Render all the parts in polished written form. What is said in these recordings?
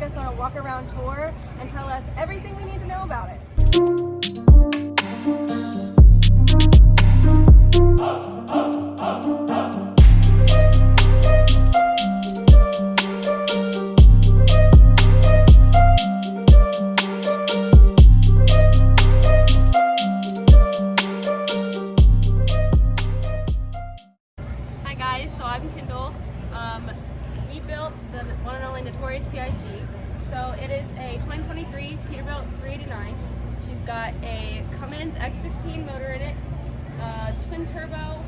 take us on a walk around tour and tell us everything we need to know about it. So I'm Kendall. We built the one and only Notorious P.I.G. So it is a 2023 Peterbilt 389. She's got a Cummins X15 motor in it, twin turbo.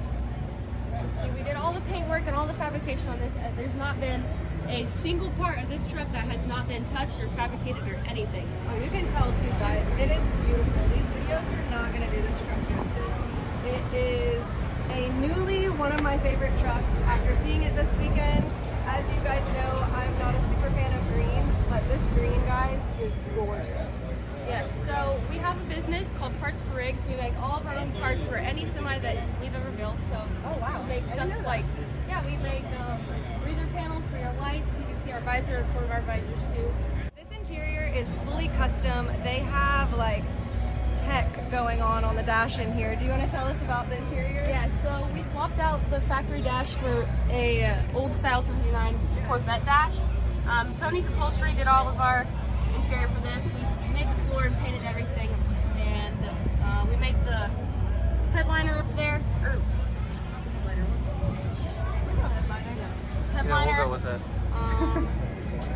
See, we did all the paint work and all the fabrication on this. There's not been a single part of this truck that has not been touched or fabricated or anything. Oh, you can tell too, guys. It is beautiful. These videos are not going to do this truck justice. It is a newly one of my favorite trucks after seeing it this weekend. As you guys know, I'm not a super fan of green, but this green, guys, is gorgeous. Yes, so we have a business called Parts for Rigs. We make all of our own parts for any semi that we've ever built. So oh wow, we make stuff like, yeah, we make breather panels for your lights. You can see our visor, it's one of our visors too. This interior is fully custom. They have like tech going on the dash in here. Do you want to tell us about the interior? Yeah, so we swapped out the factory dash for a old style 79 Corvette dash. Tony's Upholstery did all of our interior for this. We made the floor and painted everything, and we made the headliner up there. Headliner. Yeah, we'll go with that. I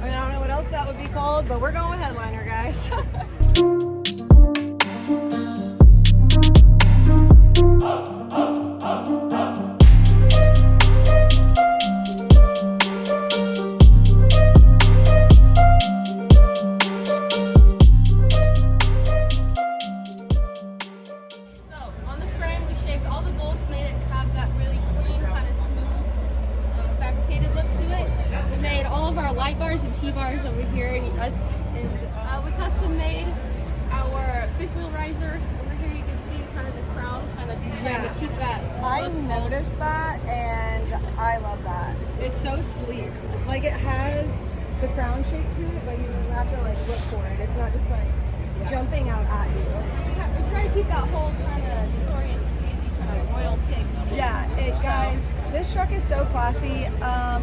mean, I don't know what else that would be called, but we're going with headliner, guys. Light bars and T-bars over here, and we custom made our fifth wheel riser. Over here you can see kind of the crown, kind of trying to keep that look. I noticed that, and I love that. It's so sleek. Like, it has the crown shape to it, but you have to like look for it. It's not just like jumping out at you. We try to keep that whole kind of Notorious P.I.G kind of royal tick. Yeah, guys, this truck is so classy.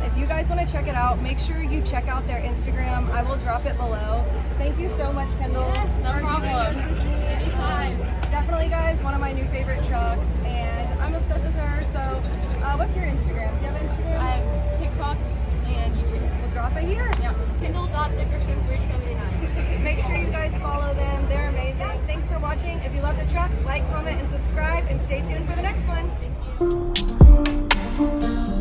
If you guys want to check it out, make sure you check out their Instagram. I will drop it below. Thank you so much, Kendall. Yes, no problem. Doing this with me. Anytime. Definitely, guys, one of my new favorite trucks, and I'm obsessed with her. So, what's your Instagram? Do you have Instagram? I have TikTok and YouTube. We'll drop it here. Yeah. Kendall.Dickerson379. Make sure you guys follow them. They're amazing. Thanks for watching. If you love the truck, like, comment, and subscribe, and stay tuned for the next one. Thank you.